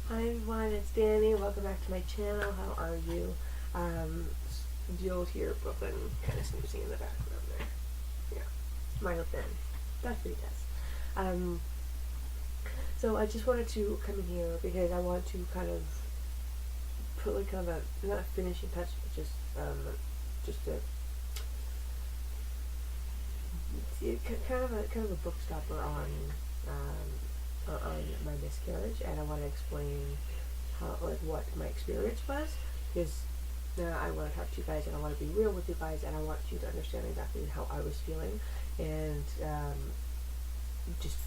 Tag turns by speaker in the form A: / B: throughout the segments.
A: Hi everyone, it's Danny. Welcome back to my channel. How are you? You'll hear Brooklyn kind of snoozing in the background there. Yeah, smile then. That's what he does. So I just wanted to come in here because I want to kind of put like kind of a, not a finishing touch, but just a kind of a book stopper on my miscarriage, and I want to explain how, like, what my experience was, because I want to talk to you guys and I want to be real with you guys, and I want you to understand exactly how I was feeling, and just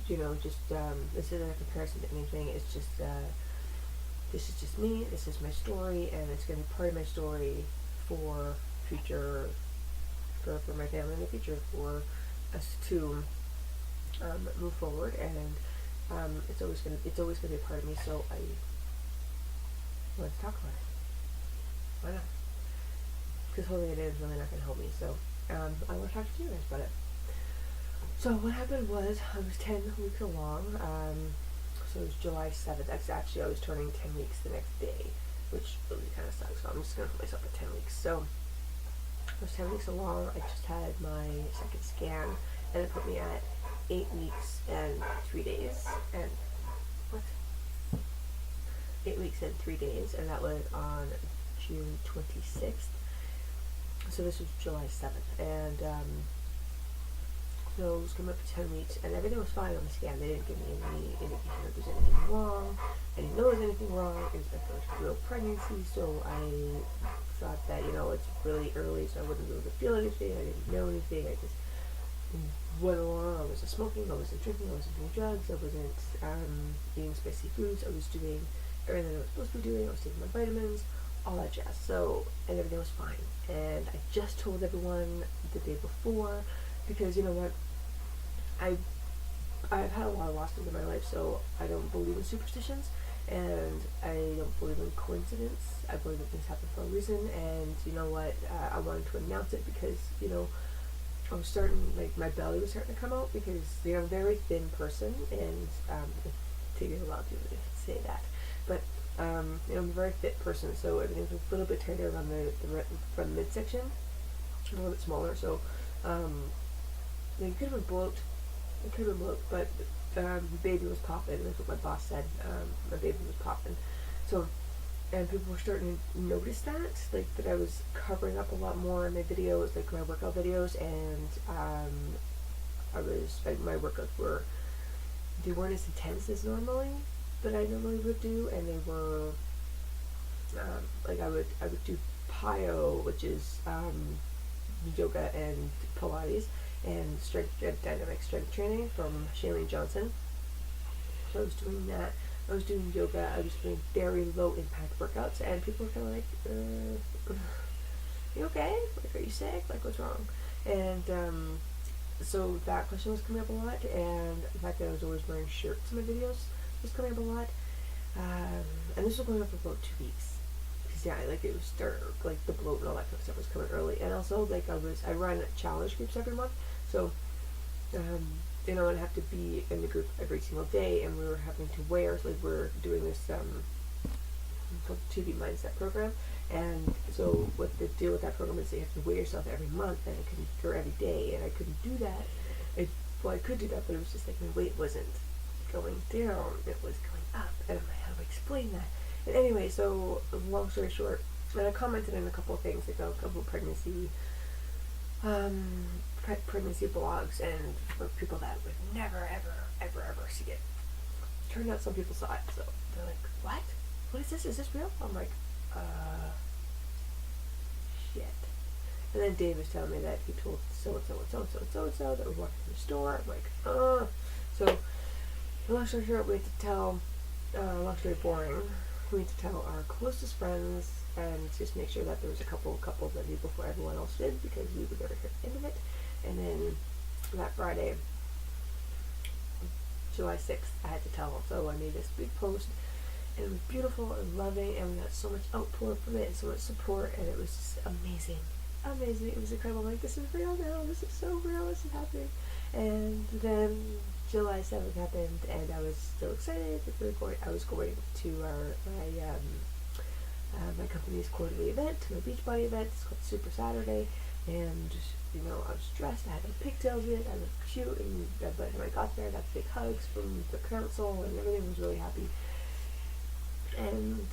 A: this isn't a comparison to anything. It's just this is just me. This is my story, and it's going to be part of my story for future for my family in the future, for us to move forward, and it's always gonna be a part of me. So I want to talk about it. Why not? Because holding it in is really not gonna help me. So I want to talk to you guys about it. So what happened was I was 10 weeks along. So it was July 7th. Actually, I was turning 10 weeks the next day, which really kind of sucks. So I'm just gonna put myself at 10 weeks. So I was 10 weeks along. I just had my second scan, and it put me at 8 weeks and 3 days. And what? 8 weeks and 3 days, and that was on June 26th. So this was July 7th, and so it was coming up to 10 weeks, and everything was fine on the scan. They didn't give me any indication that there was anything wrong. I didn't know there was anything wrong. It was my first real pregnancy, so I thought that, it's really early, so I wouldn't be able to feel anything. I didn't know anything. I just went along. I wasn't smoking, I wasn't drinking, I wasn't doing drugs, I wasn't eating spicy foods. I was doing everything I was supposed to be doing. I was taking my vitamins, all that jazz. So, and everything was fine. And I just told everyone the day before, because you know what, I've had a lot of losses in my life, so I don't believe in superstitions, and I don't believe in coincidence. I believe that things happen for a reason, and you know what, I wanted to announce it because, I was starting, like, my belly was starting to come out, because, I'm a very thin person, and it takes a lot to say that, but, I'm a very fit person, so everything's a little bit tighter around from the midsection, a little bit smaller, so, it could have been bloat, but, the baby was popping. That's what my boss said. My baby was popping, so, and people were starting to notice that, like, that I was covering up a lot more in my videos, like my workout videos, and my workouts they weren't as intense as that I normally would do, and they were like I would do PIO, which is yoga and Pilates, and dynamic strength training from Shailene Johnson. So I was doing that. I was doing yoga. I was doing very low impact workouts, and people were kind of like, "You okay? Like, are you sick? Like, what's wrong?" And so that question was coming up a lot, and the fact that I was always wearing shirts in my videos was coming up a lot. And this was going on for about 2 weeks. Like, it was like the bloat and all that kind of stuff was coming early, and also, like, I run challenge groups every month, so I'd have to be in the group every single day, and we were having to wear, like, we're doing this called 2B Mindset program, and so what the deal with that program is, you have to weigh yourself every month, and or every day, and I couldn't do that. I could do that, but it was just like my weight wasn't going down, it was going up, and I had to explain that. And anyway, so long story short, and I commented in a couple of things, like a couple of pregnancy blogs, and for people that would never, ever see it. Turned out some people saw it, so they're like, "What? What is this? Is this real?" I'm like, shit. And then Dave was telling me that he told so-and-so that we walked in the store. I'm like, So, long story short, we had to tell, long story boring, we had to tell our closest friends, and just make sure that there was a couple that knew before everyone else did, because we were very at the end of it. And then that Friday, July 6th, I had to tell them. So I made this big post, and it was beautiful and loving, and we got so much outpour from it, and so much support, and it was just amazing. It was incredible. I'm like, this is real now. This is so real. This is happening. And then July 7th happened, and I was still excited. I was going to my company's quarterly event, my Beachbody event. It's called Super Saturday, and I was dressed. I had my pigtails in. I looked cute, and but when I got there, I got big hugs from the council, and everything was really happy. And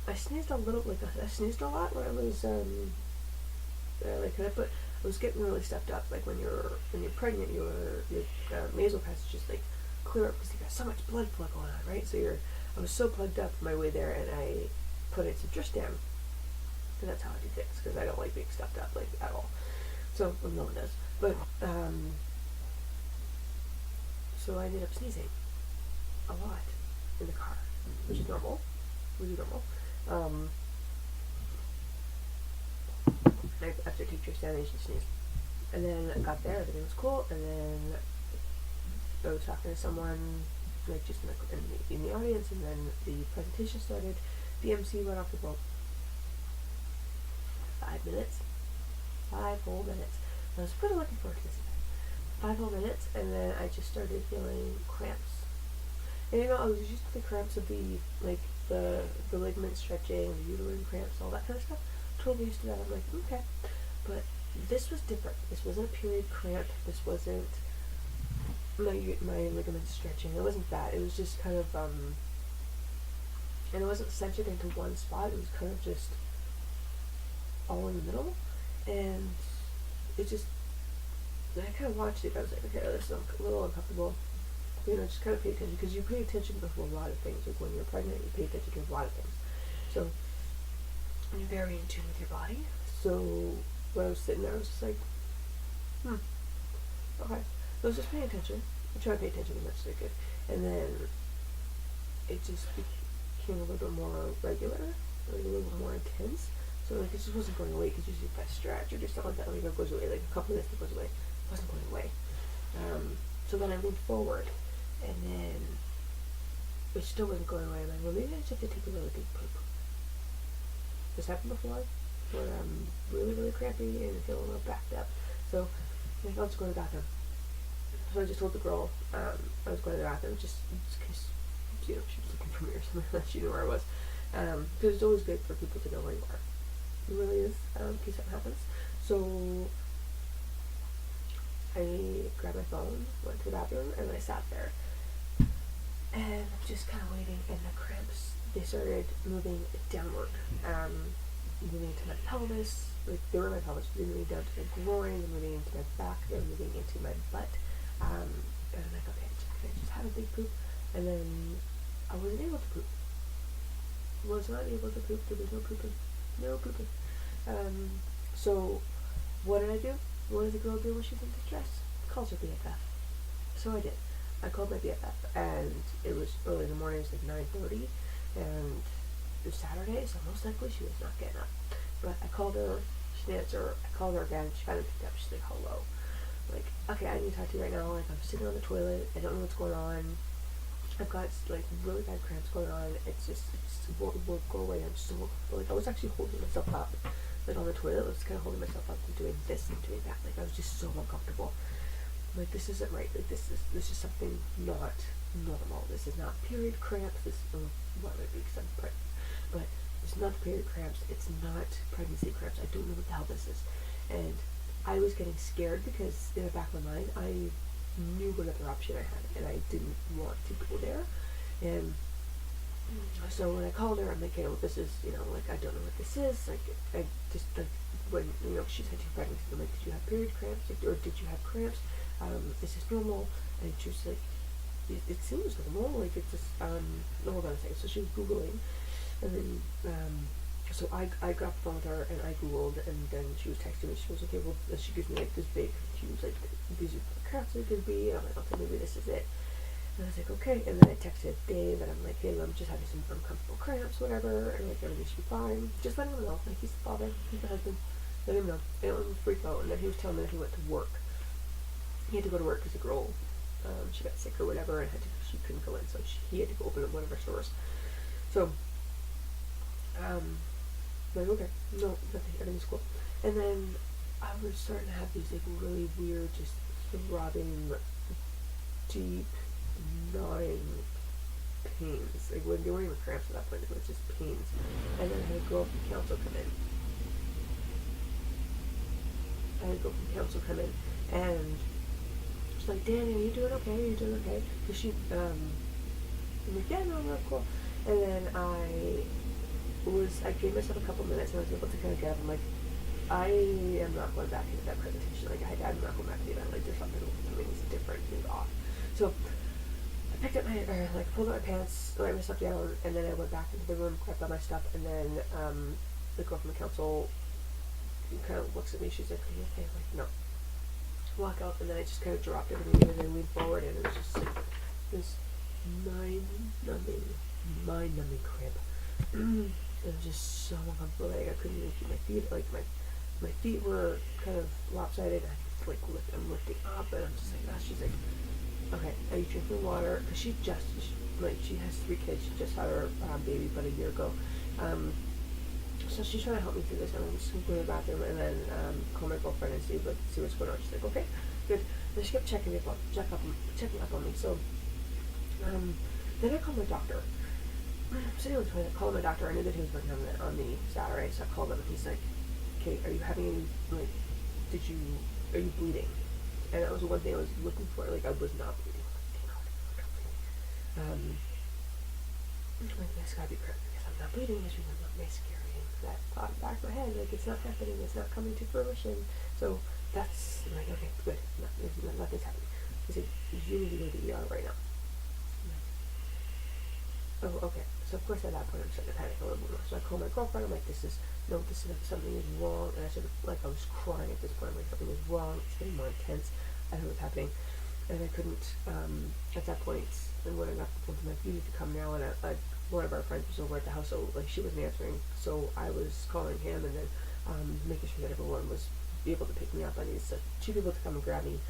A: I sneezed a little, I sneezed a lot when I was I was getting really stepped up. Like when you're pregnant, your nasal passages clear up because you got so much blood flow going on, right? So I was so plugged up on my way there, and I put in some Tristan, and that's how I do things because I don't like being stepped up at all. So no one does, but so I ended up sneezing a lot in the car, which is normal, really normal. After teacher examination, sneeze, and then I got there, everything was cool, and then I was talking to someone just in the audience, and then the presentation started. The MC went off for about 5 minutes, 5 whole minutes. I was pretty looking forward to this event. 5 whole minutes, and then I just started feeling cramps. And I was used to the cramps of the ligament stretching, the uterine cramps, all that kind of stuff. Totally used to that. I'm like, okay. But this was different. This wasn't a period cramp. This wasn't my ligament stretching. It wasn't that. It was just kind of, and it wasn't centered into one spot. It was kind of just all in the middle. And it just, I kind of watched it. I was like, okay, this is a little uncomfortable. Just kind of pay attention, because you pay attention to a lot of things. Like when you're pregnant, you pay attention to a lot of things. So you're very in tune with your body. So when I was sitting there, I was just like, okay. So I was just paying attention. I tried to pay attention as much as I could. And then it just became a little bit more regular, a little bit more intense. So it just wasn't going away, because usually if I stretch or do stuff like that, it goes away. Like a couple minutes, it goes away. It wasn't going away. So then I leaned forward, and then it still wasn't going away. I'm like, well, maybe I just have to take a really big poop. This happened before, where I'm really, really crampy and feeling a little backed up. So I was going to the bathroom. So I just told the girl I was going to the bathroom, just in case she was looking for me or something. She knew where I was. Because it's always good for people to know where you are. It really is, in case something happens. So I grabbed my phone, went to the bathroom, and I sat there. And I'm just kind of waiting, and the cramps, they started moving downward, moving into my pelvis. They were in my pelvis, they were moving down to my groin, they're moving into my back, they're moving into my butt. And I'm like, okay, can I just have a big poop? And then I wasn't able to poop. Was not able to poop. There was no pooping. No pooping. So what did I do? What does a girl do when she's in distress? Calls her BFF. So I did. I called my BFF, and it was early in the morning. It was like 9:30, and it was Saturday, so most likely she was not getting up. But I called her. She didn't answer. I called her again. She finally picked up. She's like, hello. I'm like, okay, I need to talk to you right now. Like, I'm sitting on the toilet. I don't know what's going on. I've got really bad cramps going on. It won't go away. I'm so I was actually holding myself up, on the toilet. I was kind of holding myself up and doing this and doing that. I was just so uncomfortable. This isn't right. This is something not normal. This is not period cramps. This what would it be? Because I'm pregnant, but it's not period cramps. It's not pregnancy cramps. I don't know what the hell this is, and I was getting scared because in the back of my mind, I knew what other option I had, and I didn't want to go there. And so when I called her, I'm like, this is, I don't know what this is. I just, when, she said you're pregnant, I'm like, did you have period cramps? Or did you have cramps? Is this normal? And she was like, it seems normal. It's just, hold on a second. So she was Googling, and then, so I got the phone with her, and I Googled, and then she was texting me. She was, okay, well, she gives me this big, she was like, these are the cramps it could be, and I'm like, okay, maybe this is it. And I was like, okay, and then I texted Dave, and I'm like, hey, I'm just having some uncomfortable cramps, whatever, and everything should be fine. Just letting him know, he's the father, he's the husband, let him know. I don't freak out. And then he was telling me that he went to work. He had to go to work because the girl, she got sick or whatever, and she couldn't go in, so he had to go open up one of our stores. So, like, okay, no, nothing, everything's cool. And then I was starting to have these like really weird, just throbbing, deep, gnawing pains. Like when they weren't even cramps at that point, it was just pains. And then I had a girl from council come in. And she's like, Danny, are you doing okay? Are you doing okay? Because I'm like, yeah, no, I'm cool. And then I gave myself a couple minutes and I was able to kind of get up. I'm like, I am not going back into that presentation. Like, I'm not going back to the event. Like, there's something's different and off. So, I picked up pulled up my pants, laid myself down, and then I went back into the room, grabbed all my stuff, and then, the girl from the council kind of looks at me. She's like, are you okay? I'm like, no. Walk out, and then I just kind of dropped everything, and then leaned forward, and it was just like this mind-numbing cramp. It was just so uncomfortable. Like, I couldn't even keep my feet. Like, my feet were kind of lopsided. I'm lifting up, and I'm just like, gosh. She's like, okay, are you drinking water? Because she has 3 kids. She just had her baby about a year ago. So she's trying to help me through this, and I'm just going to go to the bathroom and then call my girlfriend and see what's going on. She's like, okay, good. And she kept checking up on me. So then I called my doctor. So anyway, I called my doctor. I knew that he was working on the Saturday, so I called him, and he's like, okay, are you having any, like, are you bleeding? And that was the one thing I was looking for. Like, I was not bleeding. I'm like, this gotta be correct, because I'm not bleeding, which means I'm not miscarrying. That thought in the back of my head, like, it's not happening, it's not coming to fruition. So that's, I'm like, okay, good, nothing's happening. He said, you need to go to the ER right now. I'm like, oh, okay. So of course at that point I'm starting to panic a little more. So I call my girlfriend, I'm like, something is wrong. And I was crying at this point. I'm like, something is wrong, it's getting more intense. I don't know what's happening. And I couldn't, at that point, and when I got the phone to my beauty to come now, and one of our friends was over at the house, so like she wasn't answering, so I was calling him and then making sure that everyone was able to pick me up. I needed 2 people to come and grab me,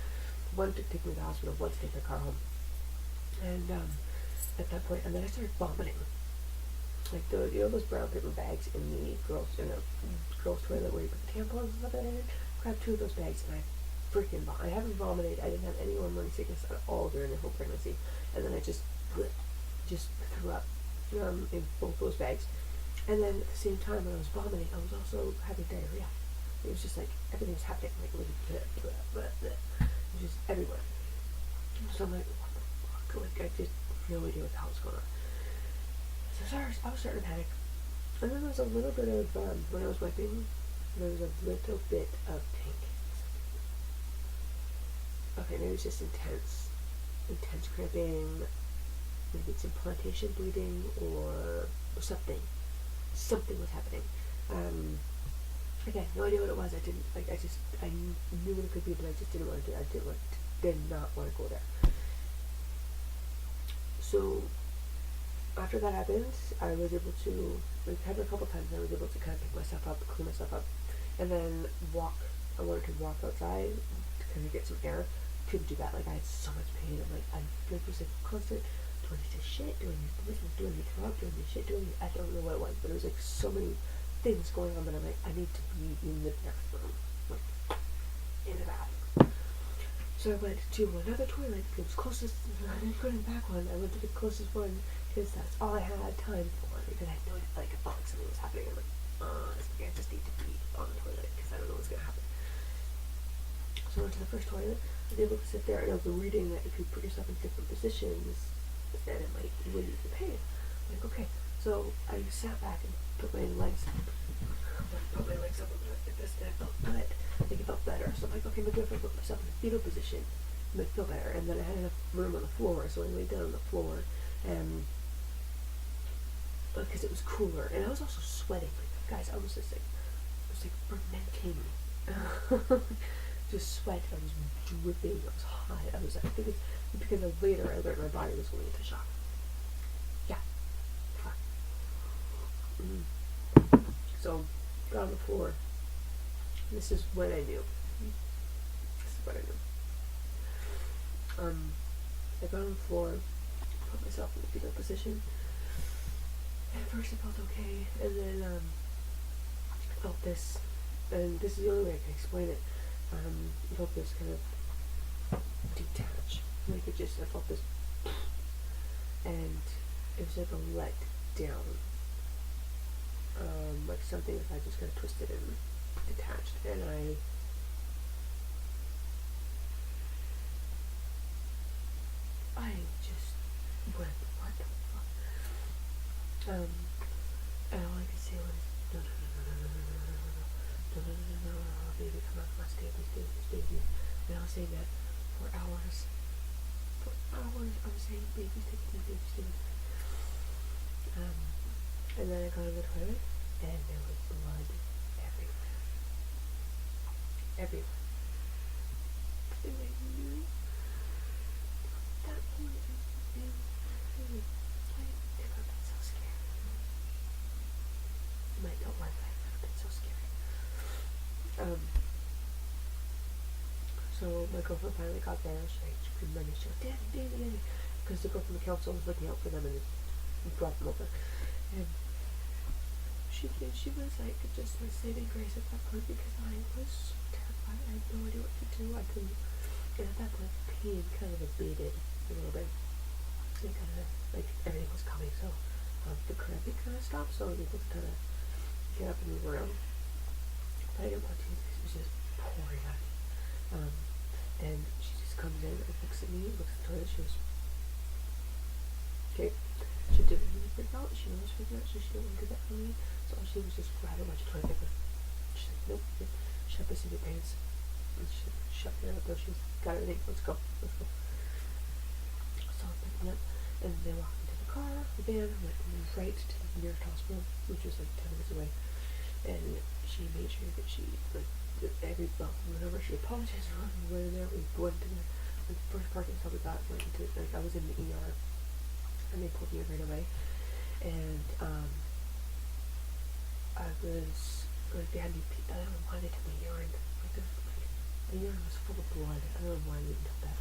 A: one to take me to the hospital, one to take my car home. And at that point, and then I started vomiting, like those brown paper bags in the girls' toilet where you put the tampons and stuff in it. Grabbed 2 of those bags and I freaking I haven't vomited. I didn't have any more morning sickness at all during the whole pregnancy, and then I just threw up in both those bags. And then at the same time when I was vomiting, I was also having diarrhea. It was just like everything was happening, like it was just everywhere. So I'm like, what the fuck? Like I just no idea what the hell was going on. So I was starting to panic. And then there was a little bit of when I was wiping, there was a little bit of pink. Okay, maybe it's just intense cramping, maybe it's implantation bleeding or something. Something was happening. Again, no idea what it was. I knew what it could be, but I just didn't want to do it. Did not want to go there. So after that happened, I was able to, like, have it a couple times, and I was able to kind of pick myself up, clean myself up, and then walk. I wanted to walk outside to kind of get some air. Couldn't do that. Like, I had so much pain. I'm like, it was like constant, do I need to shit? Do I need to listen? Do I need to throw up? Do I need to shit? I don't know what it was, but it was like so many things going on that I'm like, I need to be in the bathroom. Like, in the bathroom. So I went to another toilet. It was closest. I didn't go to the back one. I went to the closest one because that's all I had time for. Because I know, like, I felt like something was happening. I'm like, I just need to be on the toilet because I don't know what's gonna happen. So I went to the first toilet. I was able to sit there, and I was reading that if you put yourself in different positions, then it might relieve the pain. I'm like, okay. So I sat back and put my legs up like this, and I felt good. I think it felt better. So I'm like, okay, maybe if I put myself in a fetal position, it might feel better. And then I had enough room on the floor, so I laid down on the floor, and because it was cooler, and I was also sweating. Like, guys, I was just like, fermenting. Just sweat. I was dripping. I was hot. I think it's because later I learned my body was going into shock. Yeah. So, got on the floor. This is when I knew. I got on the floor, put myself in the fetal position. At first it felt okay, and then I felt this and this is the only way I can explain it. I felt this kind of detach, like I felt this, and it was like a let down, like something that I just kind of twisted and detached, and I just went, what the fuck? And all I could say was, no, no, no, no, no, no, no, no, no, no, no, no, no, no, no, baby, come on, stay, baby. And I was saying that for hours. I was saying, baby, stay. And then I got in the toilet, and there was blood everywhere. Everywhere. And I knew that point I knew. I got so scared. My adult life, I've been so scared. So my girlfriend finally got there. She screamed at me. She was, Daddy. Because the girl from the council was looking out for them and brought them over. And she was like just my saving grace at that point because I was so terrified. I had no idea what to do. I couldn't. And at that point, pain kind of abated a little bit. It kind of, like, everything was coming. So the cramping kind of stopped. So I was able to kind of get up and move around. But I didn't want to. It was just pouring out. And she just comes in and looks at me, looks at the toilet, she goes, okay. She didn't really freak out, she knows freaking out, so she didn't want to do that for me. So all she was just grab a bunch of toilet paper. She's like, nope, shove this in your pants. And she shoved it out the door, she's got everything, let's go. So I picked me up, and they walked into the car, the van, went right to the nearest hospital, which was like 10 minutes away. And she made sure that she, like, whenever she apologized for running away there, we went to the first parking stop we got, went into it, like, I was in the ER, and they pulled me in right away, and, I was, like, they had me pee, I don't know why they took my urine, like, the urine was full of blood, I don't know why they did that,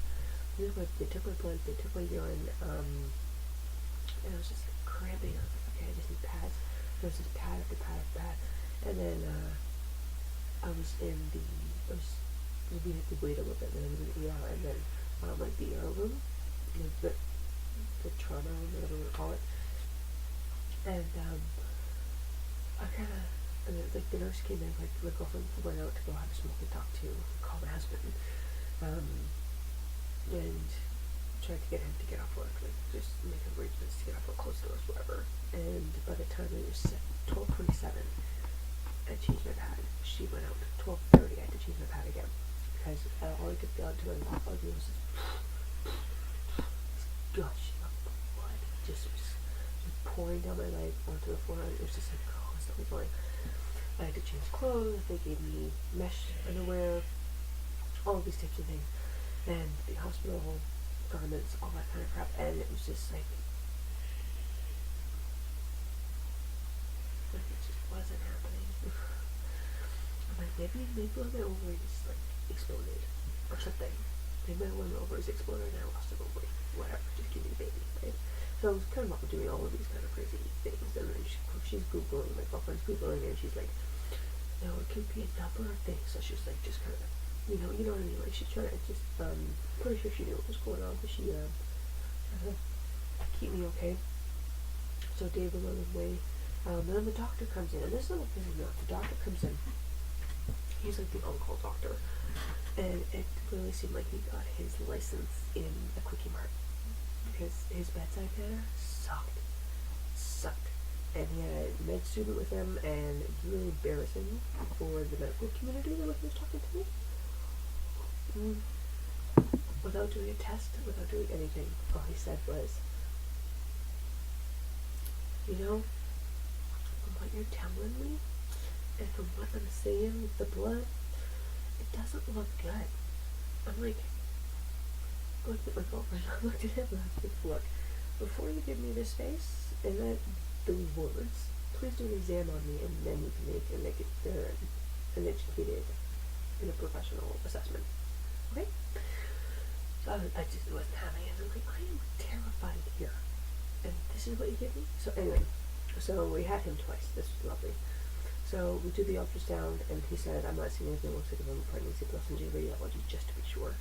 A: they took my blood, they took my urine, and I was just, like, cramping, I was like, okay, I just need pads, there was just pad after pad after pad, and then, we had to wait a little bit, and then I was in the ER, and then, like, the ER room, the trauma room, whatever we call it, and, I kinda, like, the nurse came in, like, my girlfriend went out to go have a smoke and talk to, call my husband, and tried to get him to get off work, like, just make arrangements to get off work, close doors, whatever, and by the time it was 12:27, I changed my pad. She went out 12:30. I had to change my pad again because all I could feel to my body was this gushing of blood. Just pouring down my leg onto the floor. It was just like constantly going. I had to change clothes. They gave me mesh underwear, all of these types of things, and the hospital garments, all that kind of crap. And it was just like it just wasn't happening. I'm like, maybe one of my ovaries like exploded or something. Maybe one of my ovaries exploded and I lost an ovary. Whatever, just give me the baby, right? So I was kind of doing all of these kind of crazy things, and then she's Googling, my girlfriend's Googling, and she's like, no, it could be a number of things. So she's like, just kind of, you know what I mean? Like, she's trying to just, pretty sure she knew what was going on, but she, trying to keep me okay. So Dave was on his way. Then the doctor comes in, and this is what pisses me off. The doctor comes in. He's like the on-call doctor, and it really seemed like he got his license in a Quickie Mart because his bedside manner sucked, and he had a med student with him, and it was really embarrassing for the medical community the way he was talking to me. Without doing a test, without doing anything, all he said was, you know, from what you're telling me, and from what I'm seeing with the blood, it doesn't look good. I'm like, looked at my girlfriend, I looked at him, and I was like, look, before you give me this face and that those words, please do an exam on me, and then you can make an educated and a professional assessment. Okay? So I just wasn't having it. I'm like, I am terrified here, and this is what you give me? So anyway, so we had him twice. This was lovely. So we did the ultrasound, and he said, I'm not seeing anything that looks like a normal pregnancy, but I'll send you radiology just to be sure.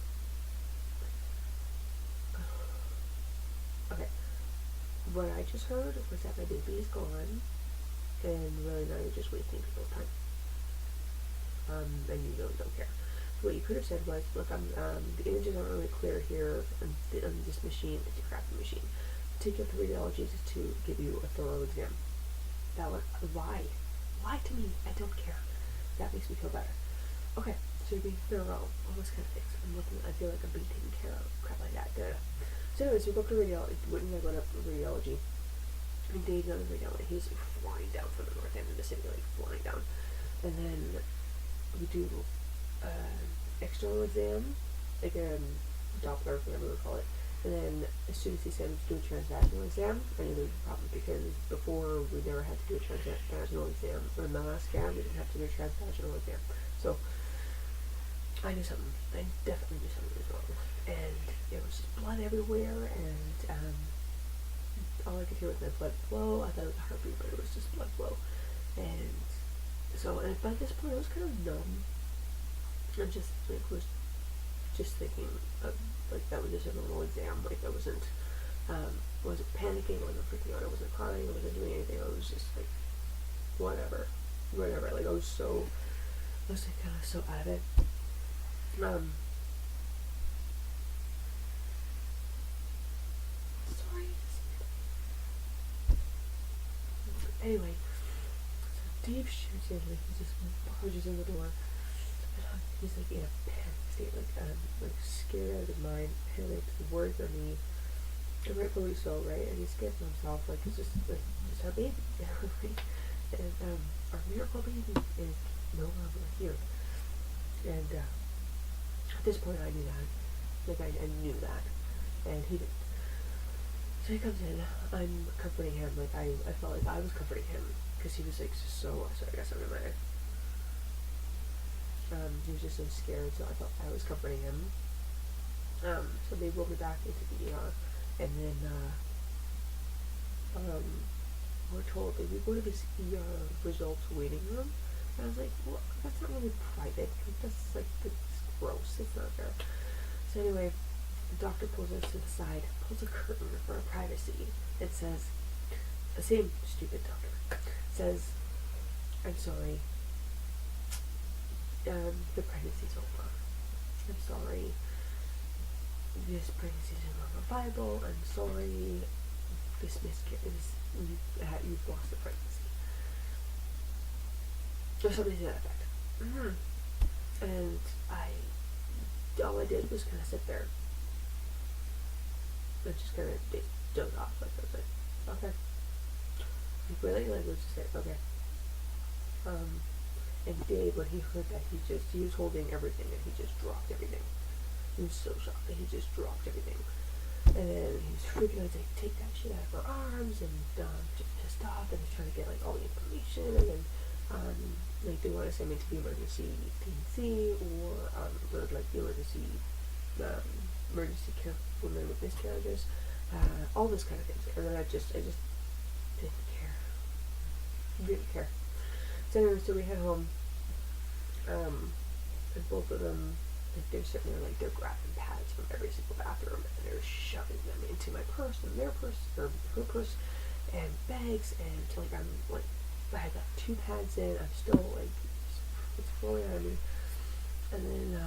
A: Okay. What I just heard was that my baby is gone, and really now you're just wasting people's time. And you really don't care. So what you could have said was, look, the images aren't really clear here on this machine. It's a crappy machine. Take it to radiologist to give you a thorough exam. That one, lie to me. I don't care. That makes me feel better. Okay, so you're being thorough. All those kind of things. I feel like I'm being taken care of. Crap like that. So anyways, we go up to radiology. Whitney and I go up to radiology. And Dave's on the radiology. He's flying down from the north end of the city, like flying down. And then we do external exam, like a Doppler, whatever we call it. And then as soon as he said to do a transvaginal exam, I knew there was a problem because before we never had to do a transvaginal exam. Or in the last scan, we didn't have to do a transvaginal exam. So I knew something. I definitely knew something was wrong. And there was just blood everywhere, and all I could hear was my blood flow. I thought it was a heartbeat, but it was just blood flow. And so, and by this point, I was kind of numb. I just was just thinking of, like, that was just a normal exam. Like, I wasn't panicking, I wasn't freaking out, I wasn't crying, I wasn't doing anything. I was just like, whatever. Like, I was like kind of so out of it. Sorry. Anyway, so Dave shoots in, like, he just barges in the door. He's like in a panic state, like scared out of his mind, panicked, worried for me, and rightfully so, right? And he's scared for himself, like it's just our baby, right? And our miracle baby is no longer here. And at this point, I knew that, like I knew that, and he didn't. So he comes in, I'm comforting him, like I felt like I was comforting him, because he was like just so, sorry, I guess I'm in my. He was just so scared, so I thought I was comforting him. So they rolled me back into the ER, and then we're told that we go to this ER results waiting room. And I was like, well, that's not really private. That's like, it's gross. It's not fair. So anyway, the doctor pulls us to the side, pulls a curtain for our privacy. It says, the same stupid doctor says, I'm sorry. The pregnancy's over. I'm sorry. This pregnancy is no longer viable. I'm sorry. This miscarriage. You've lost the pregnancy. Or something to that effect. And all I did was kind of sit there. I just kind of doze off. Like I was like, okay. Really? Like, let's just say, okay. And Dave, when he heard that, he was holding everything, and he just dropped everything. He was so shocked that he just dropped everything. And then he was freaking out, like, take that shit out of her arms, and just pissed off, and he's trying to get, like, all the information, and then, like, they want to send me to the emergency PNC, or like, the emergency care for women with miscarriages, all those kind of things. And then I just didn't care. Didn't care. So anyway, so we head home, and both of them, like, they're sitting there, like, they're grabbing pads from every single bathroom, and they're shoving them into my purse, and their purse, or her purse, and bags, and, like, I'm, like, I got 2 pads in, I'm still, like, it's flowing out of me, and then,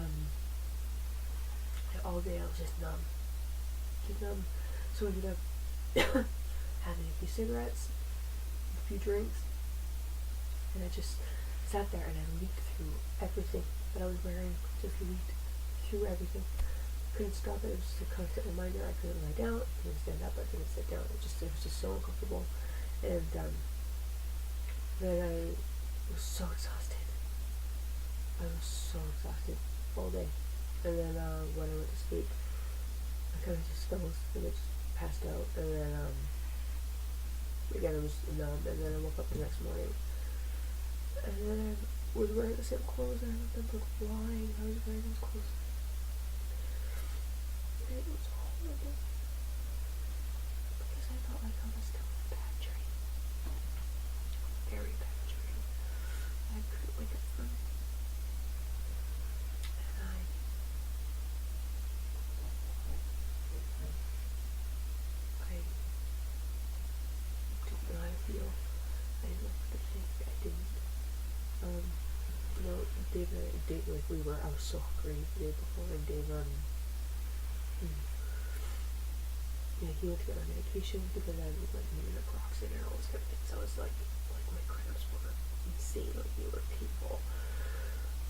A: all day I was just numb, so I ended up having a few cigarettes, a few drinks, and I just sat there and I leaked through everything that I was wearing. Just leaked through everything. Couldn't stop it. It was just a constant reminder. I couldn't lie down. I couldn't stand up. I couldn't sit down. It was just so uncomfortable. And then I was so exhausted. All day. And then when I went to sleep, I kind of just fell asleep and just passed out. And then again I was numb. And then I woke up the next morning. And then I was wearing the same clothes, and I remember why I was wearing those clothes. And it was horrible. Because I felt like I was still in a bad dream. Very bad dream. I was so hungry the day before, and he went to get on medication because I was like needing a naproxen and all this kind of thing. So I was like my cramps were insane, like they were painful.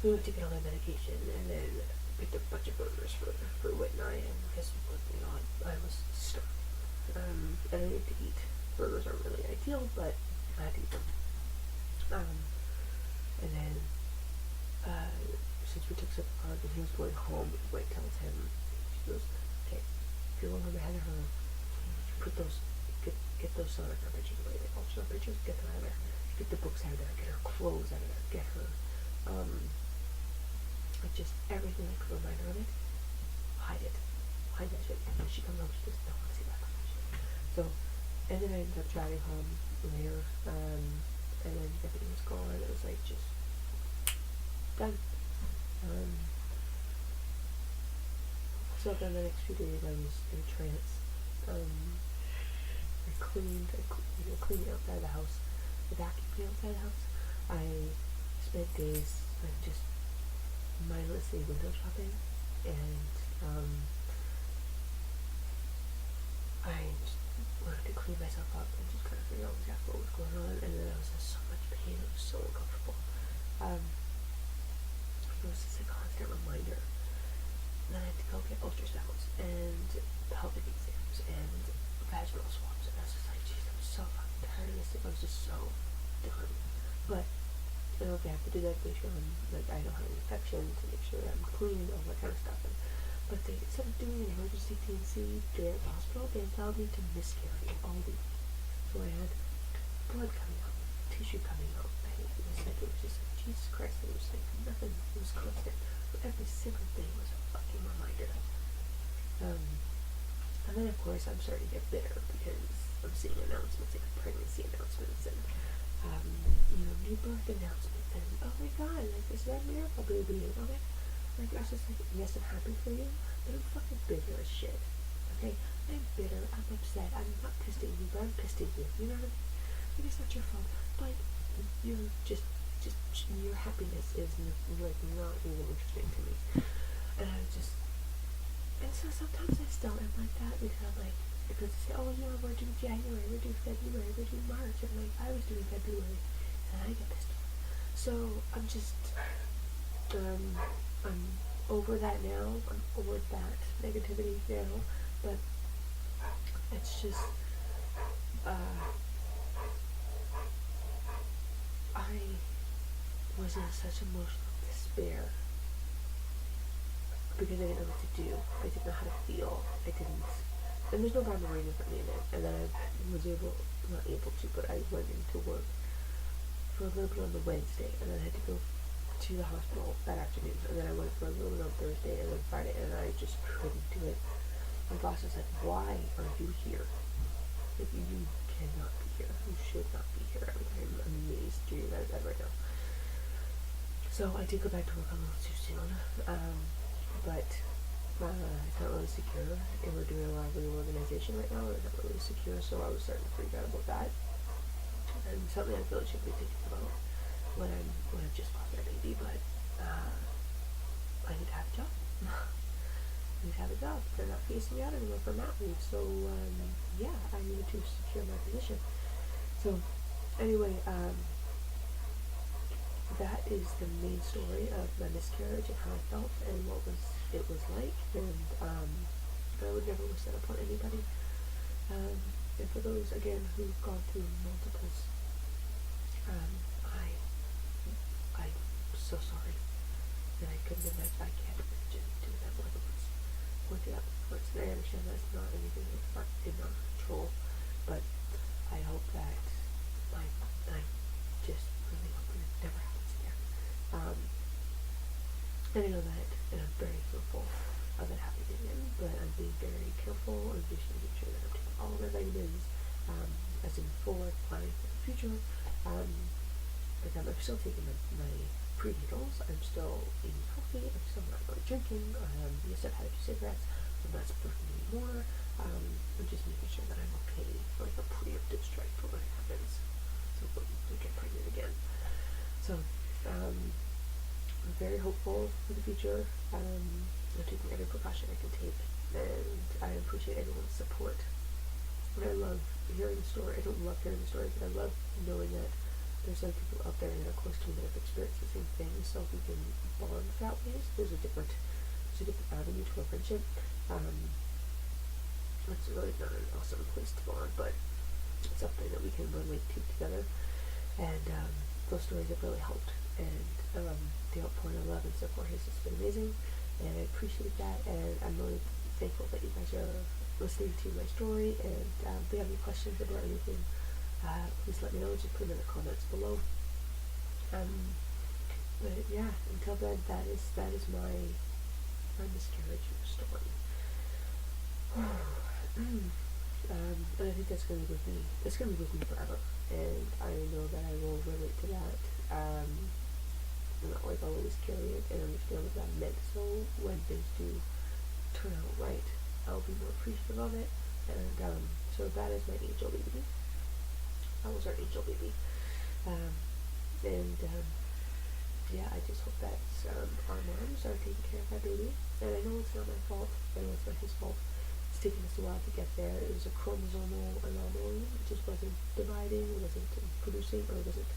A: So we went to get on my medication, and then picked up a bunch of burgers for Whit and I, and because I was starving. And I needed to eat. Burgers aren't really ideal, but I had to eat them. And then, since we took some cards and he was going home, Whit tells him, she goes, okay, if you're going ahead of her, put those, get those sonograph pictures away, like ultrasound pictures, get them out of there, get the books out of there, get her clothes out of there, get her, like just everything that could remind her of it, hide that shit. When she comes home, she doesn't want to see that kind of shit. So, and then I ended up driving home later, and then everything was gone. It was like just done. So then the next few days I was in a trance. I cleaned outside of the house, the vacuuming outside the house. I spent days like just mindlessly window shopping, and I just wanted to clean myself up and just kind of figure out exactly what was going on. And then I was in so much pain, it was so uncomfortable. It was just a constant reminder. And then I had to go get ultrasounds and pelvic exams and vaginal swabs, and I was just like, geez, I'm so fucking tired of this. I was just so done. But if I have to do that, make sure I don't have an infection, to make sure that I'm clean, all that kind of stuff. But they, instead of doing an emergency TNC there at the hospital, they allowed me to miscarry all week. So I had blood coming out, tissue coming out. It was just like, Jesus Christ, it was like nothing, it was constant. But every single thing was a fucking reminder. And then of course I'm starting to get bitter because I'm seeing announcements, like pregnancy announcements and new birth announcements, and oh my god, like this is our miracle baby, and okay, like it's just like, yes, I'm happy for you, but I'm fucking bitter as shit. Okay, I'm bitter, I'm upset, I'm not pissed at you, but I'm pissed at you. You know what I mean? Like, it's not your fault, but you're just your happiness is like not even interesting to me. And I was just, and so sometimes I still am like that because I'm like, because they say, oh, we're due January, we're due February, we're due March, and like I was due February, and I get pissed off. So I'm just, I'm over that now. I'm over that negativity now, but it's just, I was in such emotional despair because I didn't know what to do. I didn't know how to feel. And there's no rhyme or reason for me in it. And then I was not able to, but I went into work for a little bit on the Wednesday, and then I had to go to the hospital that afternoon, and then I went for a little bit on Thursday, and then Friday, and I just couldn't do it. My boss was like, why are you here? Like, you cannot be here. You should not be here. I'm amazed you're out of bed right now. So I did go back to work a little too soon, but it's not really secure, and we're doing a lot of reorganization right now. It's not really secure, so I was starting to freak out about that. And something I really should be thinking about when I've just lost my baby, but I need to have a job. I need to have a job. They're not phasing me out anymore for mat leave, so yeah, I need to secure my position. So anyway, that is the main story of my miscarriage and how I felt and what it was like, and I would never wish that upon anybody. And for those again who've gone through multiples, I'm so sorry that I couldn't imagine. I can't imagine doing that more than once. Going through that once, and I understand that's not anything that's in our control, but I hope that I just really hope it never happens again. And I know that, and I'm very fearful of it happening again, but I'm being very careful and just making sure that I'm taking all of my vitamins, as in forward planning for the future. Like I'm still taking my prenatals, I'm still eating healthy, I'm still not really drinking, yes, I've had a few cigarettes, I'm not smoking anymore. I'm just making sure that I'm okay for like a preemptive strike for when it happens, so we get pregnant again. So I'm very hopeful for the future. I'm taking every precaution I can take, and I appreciate everyone's support. And I love hearing the story. I don't love hearing the stories, but I love knowing that there's some people out there that are close to me that have experienced the same thing, so we can bond that way. So there's a different avenue to a friendship. It's really not an awesome place to bond, but it's something that we can relate to together. And those stories have really helped. And the outpouring of love and support has just been amazing, and I appreciate that. And I'm really thankful that you guys are listening to my story. And if you have any questions about anything, please let me know. Just put them in the comments below. But yeah, until then, that is my miscarriage story. And I think that's gonna be with me. It's gonna be with me forever, and I know that I will relate to that. Not like I'll always carry it and understand what that meant. So when things do turn out right, I'll be more appreciative of it. And so that is my angel baby. That was our angel baby. Yeah, I just hope that our moms are taking care of that baby. And I know it's not my fault. I know it's not his fault. It's taken us a while to get there. It was a chromosomal anomaly. It just wasn't dividing, it wasn't producing, or it wasn't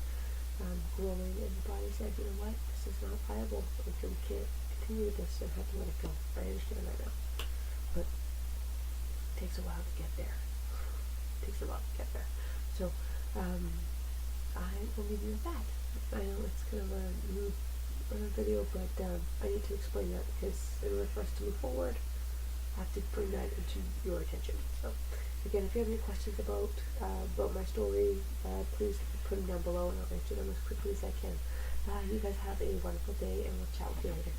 A: growing. And the body said, you know what, this is not viable. We can't continue with this and have to let it go. I understand that now. But it takes a while to get there. So, I will leave you with that. I know it's kind of a new video, but I need to explain that because in order for us to move forward, I have to bring that into your attention. So, again, if you have any questions about my story, please put them down below and I'll answer them as quickly as I can. You guys have a wonderful day, and we'll chat with you later.